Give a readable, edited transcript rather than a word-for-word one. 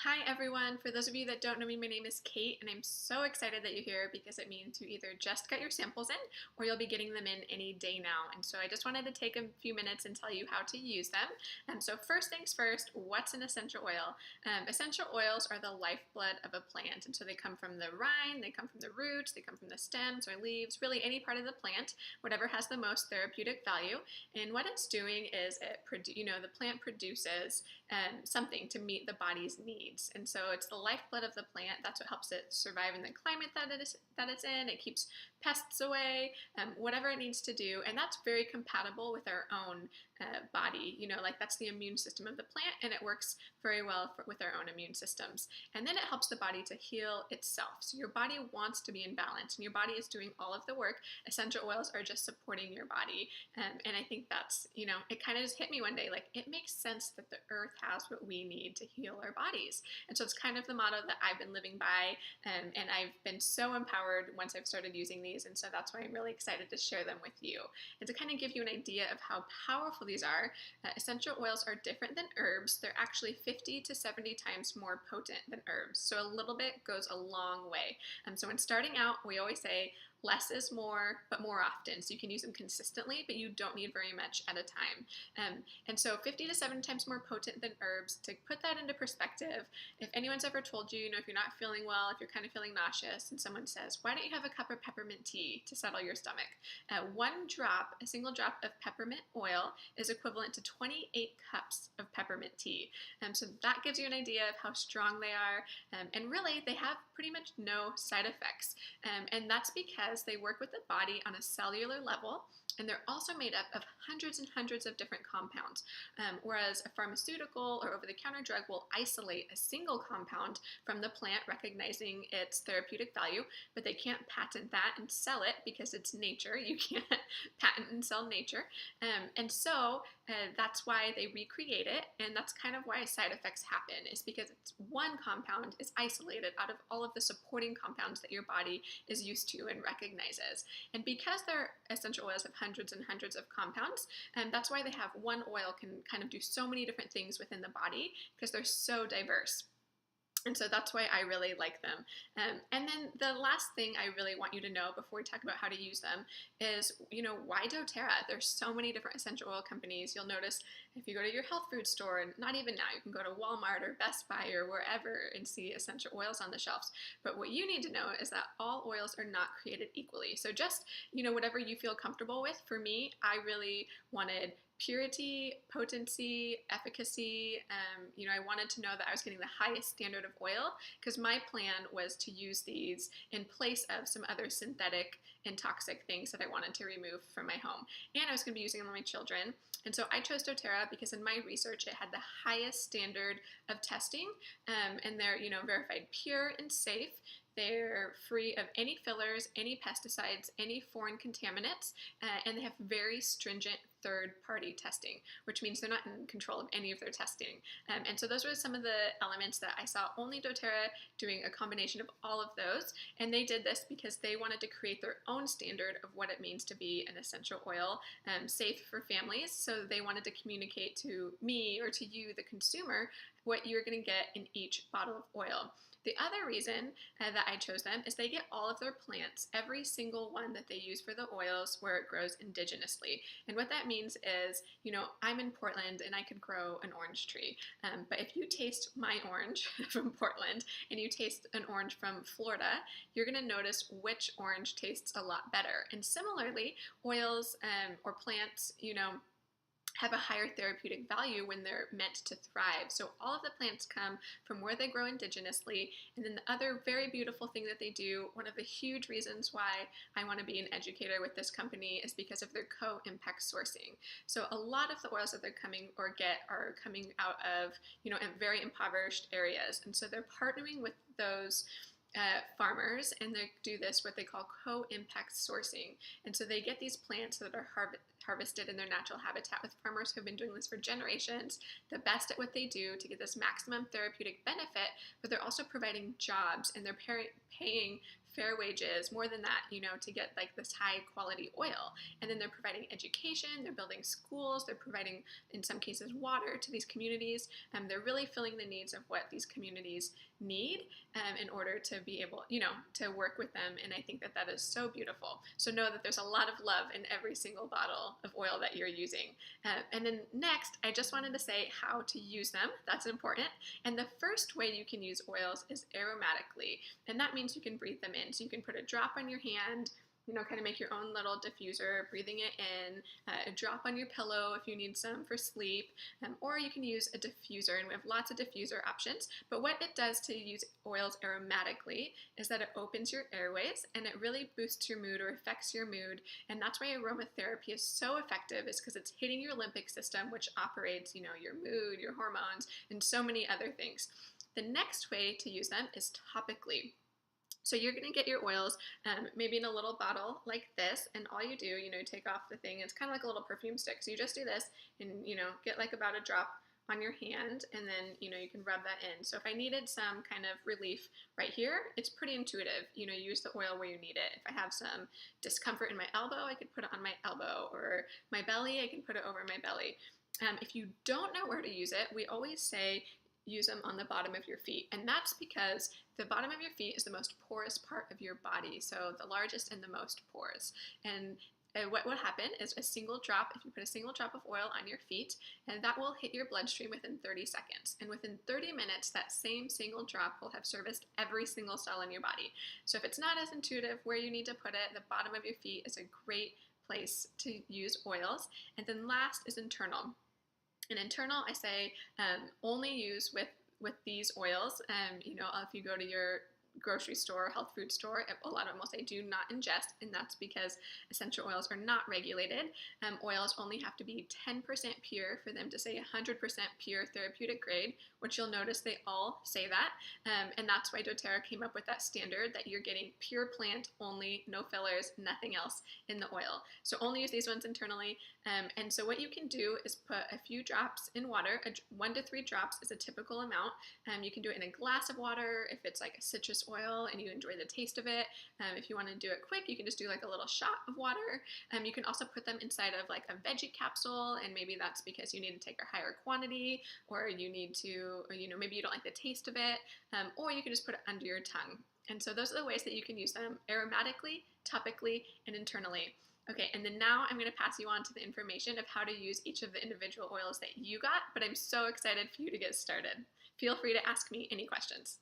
Hi everyone, for those of you that don't know me, my name is Kate and I'm so excited that you're here because it means you either just got your samples in or you'll be getting them in any day now. And so I just wanted to take a few minutes and tell you how to use them. So first things first, what's an essential oil? Essential oils are the lifeblood of a plant, and so they come from the rind, they come from the roots, they come from the stems or leaves, really any part of the plant, whatever has the most therapeutic value. And what it's doing is the plant produces something to meet the body's needs. And so it's the lifeblood of the plant. That's what helps it survive in the climate that it's in. It keeps pests away, whatever it needs to do. And that's very compatible with our own body. Like that's the immune system of the plant, and it works very well with our own immune systems. And then it helps the body to heal itself. So your body wants to be in balance, and your body is doing all of the work. Essential oils are just supporting your body. And I think that's, it kind of just hit me one day, like it makes sense that the earth has what we need to heal our bodies. And so it's kind of the motto that I've been living by, and I've been so empowered once I've started using these, and so that's why I'm really excited to share them with you. And to kind of give you an idea of how powerful these are, essential oils are different than herbs. They're actually 50 to 70 times more potent than herbs, so a little bit goes a long way. So when starting out, we always say less is more, but more often. So you can use them consistently, but you don't need very much at a time. And so 50 to 70 times more potent than herbs. To put that into perspective, if anyone's ever told you, if you're not feeling well, if you're kind of feeling nauseous, and someone says, why don't you have a cup of peppermint tea to settle your stomach? A single drop of peppermint oil is equivalent to 28 cups of peppermint tea. So that gives you an idea of how strong they are. And really, they have pretty much no side effects. And that's because they work with the body on a cellular level, and they're also made up of hundreds and hundreds of different compounds, whereas a pharmaceutical or over-the-counter drug will isolate a single compound from the plant, recognizing its therapeutic value, but they can't patent that and sell it because it's nature. You can't patent and sell nature. And so that's why they recreate it, and that's kind of why side effects happen, is because it's one compound is isolated out of all of the supporting compounds that your body is used to and recognizes. And because their essential oils have hundreds and hundreds of compounds, and that's why they have one oil can kind of do so many different things within the body, because they're so diverse. And so that's why I really like them. And then the last thing I really want you to know before we talk about how to use them is, why doTERRA? There's so many different essential oil companies. You'll notice if you go to your health food store, and not even now, you can go to Walmart or Best Buy or wherever and see essential oils on the shelves. But what you need to know is that all oils are not created equally. So just, whatever you feel comfortable with. For me, I really wanted purity, potency, efficacy. I wanted to know that I was getting the highest standard of oil, because my plan was to use these in place of some other synthetic and toxic things that I wanted to remove from my home. And I was going to be using them on my children. And so I chose doTERRA because in my research, it had the highest standard of testing, and they're, verified pure and safe. They're free of any fillers, any pesticides, any foreign contaminants, and they have very stringent third-party testing, which means they're not in control of any of their testing. And so those were some of the elements that I saw only doTERRA doing a combination of all of those. And they did this because they wanted to create their own standard of what it means to be an essential oil, safe for families. So they wanted to communicate to me, or to you, the consumer, what you're going to get in each bottle of oil. The other reason that I chose them is they get all of their plants, every single one that they use for the oils, where it grows indigenously. And what that means is, I'm in Portland and I could grow an orange tree. But if you taste my orange from Portland and you taste an orange from Florida, you're going to notice which orange tastes a lot better. And similarly, oils or plants, have a higher therapeutic value when they're meant to thrive. So all of the plants come from where they grow indigenously. And then the other very beautiful thing that they do, one of the huge reasons why I want to be an educator with this company, is because of their CoImpacts Sourcing. So a lot of the oils that they're coming are coming out of, in very impoverished areas. And so they're partnering with those farmers, and they do this, what they call CoImpacts Sourcing. And so they get these plants that are harvested in their natural habitat with farmers who have been doing this for generations, the best at what they do to get this maximum therapeutic benefit, but they're also providing jobs, and they're paying fair wages, more than that, to get like this high quality oil. And then they're providing education, they're building schools, they're providing, in some cases, water to these communities. They're really filling the needs of what these communities need in order to be able, to work with them. And I think that that is so beautiful. So know that there's a lot of love in every single bottle of oil that you're using. And then next, I just wanted to say how to use them. That's important. And the first way you can use oils is aromatically. And that means you can breathe them in. So you can put a drop on your hand, kind of make your own little diffuser, breathing it in, a drop on your pillow if you need some for sleep, or you can use a diffuser, and we have lots of diffuser options. But what it does to use oils aromatically is that it opens your airways and it really boosts your mood or affects your mood. And that's why aromatherapy is so effective, is because it's hitting your limbic system, which operates, your mood, your hormones, and so many other things. The next way to use them is topically. So you're going to get your oils maybe in a little bottle like this, and all you do, take off the thing. It's kind of like a little perfume stick. So you just do this and, get like about a drop on your hand, and then, you can rub that in. So if I needed some kind of relief right here, it's pretty intuitive. Use the oil where you need it. If I have some discomfort in my elbow, I could put it on my elbow, or my belly, I can put it over my belly. If you don't know where to use it, we always say use them on the bottom of your feet. And that's because the bottom of your feet is the most porous part of your body. So the largest and the most porous. And what will happen is if you put a single drop of oil on your feet, and that will hit your bloodstream within 30 seconds. And within 30 minutes, that same single drop will have serviced every single cell in your body. So if it's not as intuitive where you need to put it, the bottom of your feet is a great place to use oils. And then last is internal. And internal, I say only use with these oils. If you go to your grocery store, health food store, a lot of them will say do not ingest, and that's because essential oils are not regulated. Oils only have to be 10% pure for them to say 100% pure therapeutic grade, which you'll notice they all say that. And that's why doTERRA came up with that standard that you're getting pure plant only, no fillers, nothing else in the oil. So only use these ones internally. And so what you can do is put a few drops in water. 1 to 3 drops is a typical amount. You can do it in a glass of water if it's like a citrus oil and you enjoy the taste of it. If you want to do it quick, you can just do like a little shot of water. You can also put them inside of like a veggie capsule, and maybe that's because you need to take a higher quantity, or you need to, maybe you don't like the taste of it, or you can just put it under your tongue. And so those are the ways that you can use them: aromatically, topically, and internally. Okay, and then now I'm going to pass you on to the information of how to use each of the individual oils that you got, but I'm so excited for you to get started. Feel free to ask me any questions.